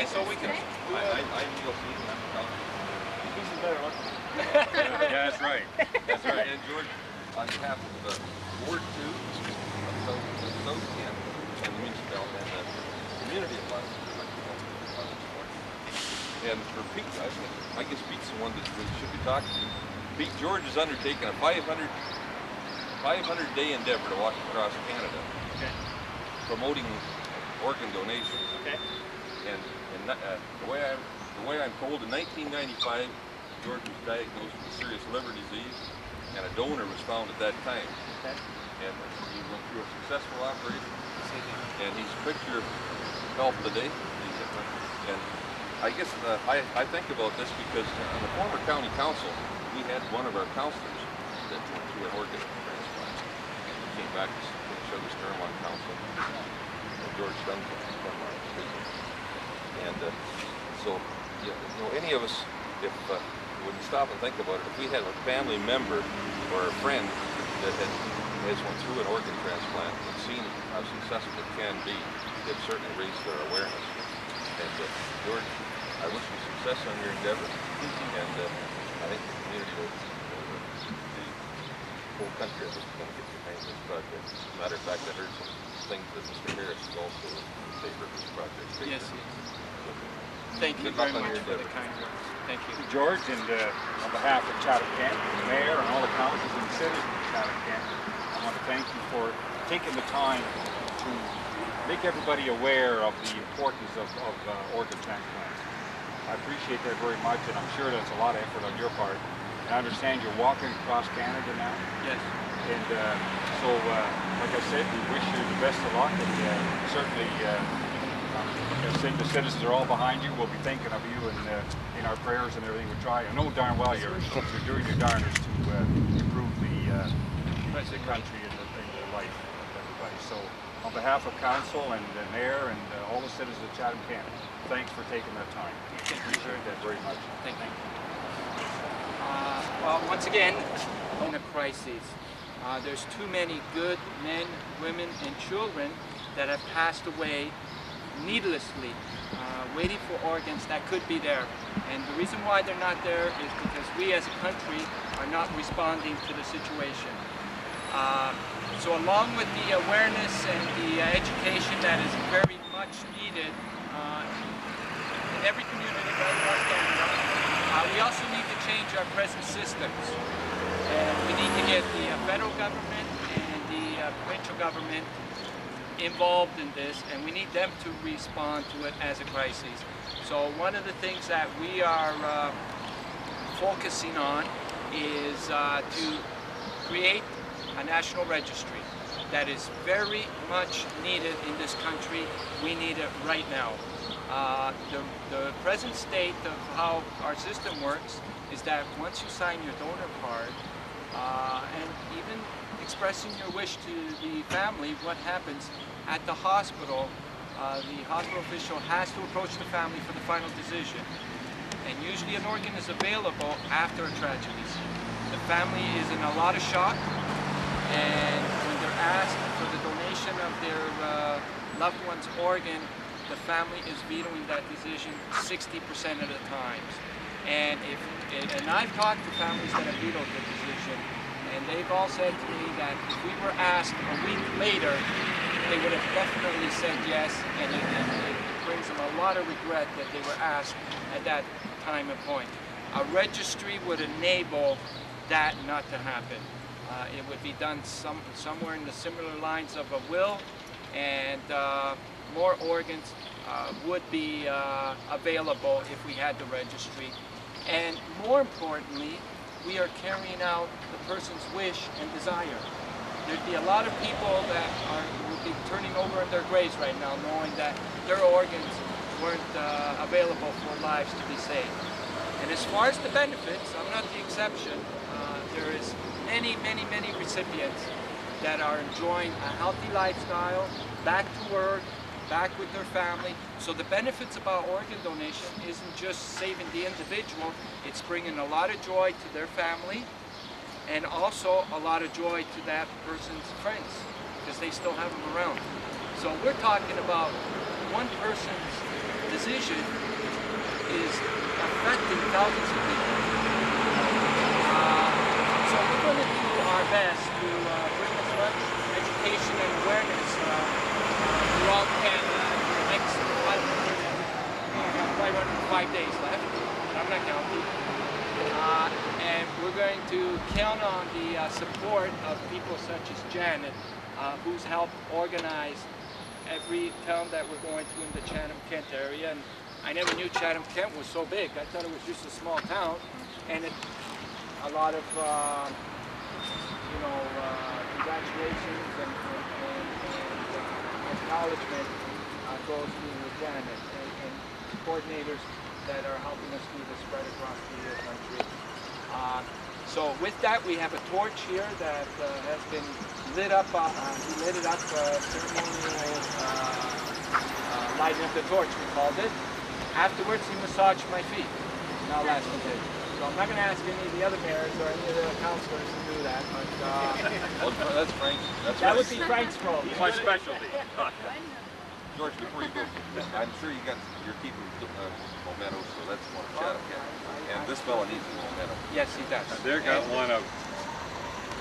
Okay, so we can. I feel seen. He's better looking. Yeah, that's right. That's right. And George, on behalf of Ward 2 of South Kent and the municipality and the community of London, and for Pete, I guess Pete's the one that we should be talking to. Pete, George has undertaken a 500-day endeavor to walk across Canada, promoting organ donations. Okay. And the way I'm told, in 1995, George was diagnosed with a serious liver disease, and a donor was found at that time. Okay. And he went through a successful operation, and he's quit your health today. And I guess I think about this because on the former county council, we had one of our councilors that went through an organ transplant. He came back to finish out his term on council. George Duncan from our state. And so, you know, any of us, if when you stop and think about it, if we had a family member or a friend that has went through an organ transplant and seen how successful it can be, it certainly raised their awareness. And George, I wish you success on your endeavor, and I think the community will, the whole country is going to get behind this project. As a matter of fact, I heard some things that Mr. Harris is also in favor of this project. Yes. Thank you very much for the kind words. Thank you. George, and on behalf of Chatham Kent, the mayor, and all the councils and citizens of Chatham Kent, I want to thank you for taking the time to make everybody aware of the importance of organ transplants. I appreciate that very much, and I'm sure that's a lot of effort on your part. And I understand you're walking across Canada now. Yes. And so, like I said, we wish you the best of luck, and certainly, like I said, the citizens are all behind you. We'll be thinking of you in our prayers and everything we try. I know darn well you're doing your darnest to improve the country and the life of everybody. So, on behalf of council and the mayor and all the citizens of Chatham Kent, thanks for taking that time. Thank you. Appreciate that very much. Thank you. Well, once again, in a crisis, there's too many good men, women, and children that have passed away needlessly, waiting for organs that could be there. And the reason why they're not there is because we as a country are not responding to the situation. So along with the awareness and the education that is very much needed in every community right across Canada, we also need to change our present systems. And we need to get the federal government and the provincial government involved in this, and we need them to respond to it as a crisis. So one of the things that we are focusing on is to create a national registry that is very much needed in this country. We need it right now. The present state of how our system works is that once you sign your donor card, and even expressing your wish to the family, what happens at the hospital, the hospital official has to approach the family for the final decision. And usually an organ is available after a tragedy. The family is in a lot of shock, and when they're asked for the donation of their loved one's organ, the family is vetoing that decision 60% of the times. And I've talked to families that have vetoed the decision, and they've all said to me that if we were asked a week later, they would have definitely said yes, and it brings them a lot of regret that they were asked at that time and point. A registry would enable that not to happen. It would be done somewhere in the similar lines of a will, and more organs would be available if we had the registry. And more importantly, we are carrying out the person's wish and desire. There'd be a lot of people that would be turning over in their graves right now knowing that their organs weren't available for lives to be saved. And as far as the benefits, I'm not the exception. There is many recipients that are enjoying a healthy lifestyle, back to work, back with their family. So the benefits about organ donation isn't just saving the individual, it's bringing a lot of joy to their family, and also a lot of joy to that person's friends, because they still have them around. So we're talking about one person's decision is affecting thousands of people. So we're going to do our best to bring as much education and awareness throughout Canada for the next 505 days left, but I'm not counting. And we're going to count on the support of people such as Janet, who's helped organize every town that we're going to in the Chatham-Kent area. And I never knew Chatham-Kent was so big. I thought it was just a small town, and a lot of congratulations and acknowledgement goes to Janet and coordinators that are helping us do the spread across the country. So with that, we have a torch here that has been lit up. We lit it up, ceremonial lighting of the torch, we called it. Afterwards, he massaged my feet. Now last one did. So I'm not going to ask any of the other mayors or any of the councilors to do that, but Well, that's Frank. that would be Frank's role. It's my specialty. George, before you go, I'm sure you're keeping momentum, so that's one of Chatham-Kent. And this fella needs momentum. Yes, he does. And they're got one of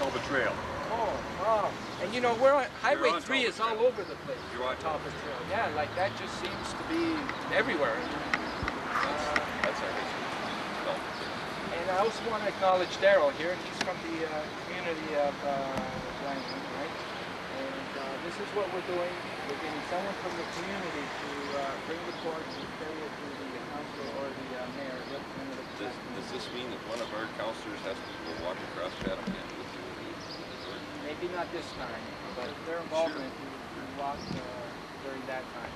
Tulba Trail. Oh. And you know, we're on Highway You're on 3 is all Tulba Trail. over the place. You're on Tulba Trail. Yeah, like that just seems to be everywhere. That's our history. No. And I also want to acknowledge Daryl here. He's from the community of Langland, right? And this is what we're doing. We're getting someone from the community to bring the torch and carry it to the council or the mayor, representative. Does this mean that one of our councilors has to go walk across Chatham-Kent with you? Maybe not this time, but their involvement in walk during that time.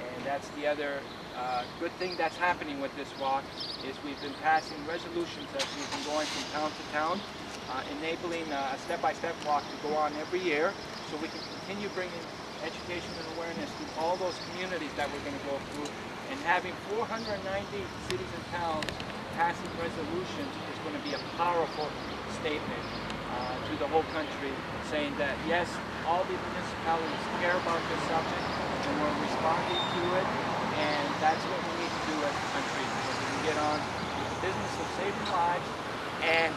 And that's the other good thing that's happening with this walk is we've been passing resolutions as we've been going from town to town, enabling a step-by-step walk to go on every year so we can continue bringing education and awareness to all those communities that we're going to go through. And having 490 cities and towns passing resolutions is going to be a powerful statement to the whole country, saying that yes, all the municipalities care about this subject and we're responding to it, and that's what we need to do as a country, so we can get on with the business of saving lives and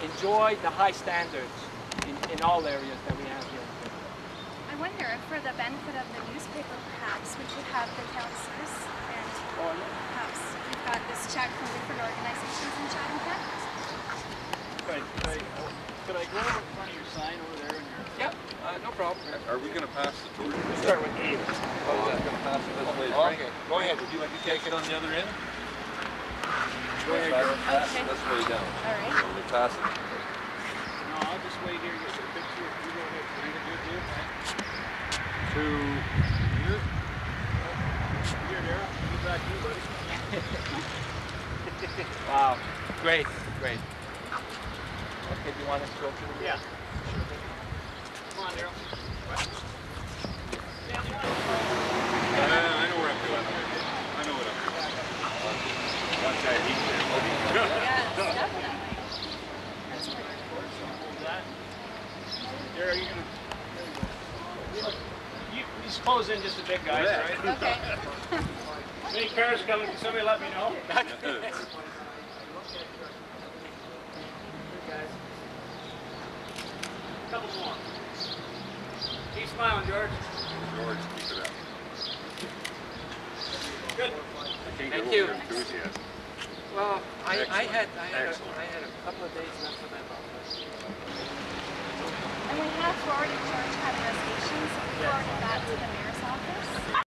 enjoy the high standards in all areas that we have here. I wonder if for the benefit of the newspaper, perhaps we could have the councillors and perhaps we've got this check from different organizations in Chatham-Kent. Could I go over in front of your sign over there? Yep, no problem. Are we going to pass the torch? We'll start with Dave. Oh, we're going to pass it this way. Okay, go ahead. Would you like to take it on the other end? Go ahead. Okay. That's way down. All right. So we'll pass it. No, I'll just wait here and get a picture. You go ahead. Can I get good here? To here. Here, Daryl. Get back to you, buddy. Wow, great. Okay, do you want us to go through the... Yeah. Come on, Daryl. I know where I'm going. I know what I'm doing. Once I eat there. Yes, definitely. That's pretty Hold that. Daryl, you're going to... You just close in just a bit, guys, all right? cool. Okay. Any cars coming? Can somebody let me know? Couple more. Keep smiling, George. George, keep it up. Good. I can't Thank get you. over your enthusiasm. Well, I had Excellent. a couple of days left for that office. And we have forwarded George had a reservation, so we forwarded that to the mayor's office.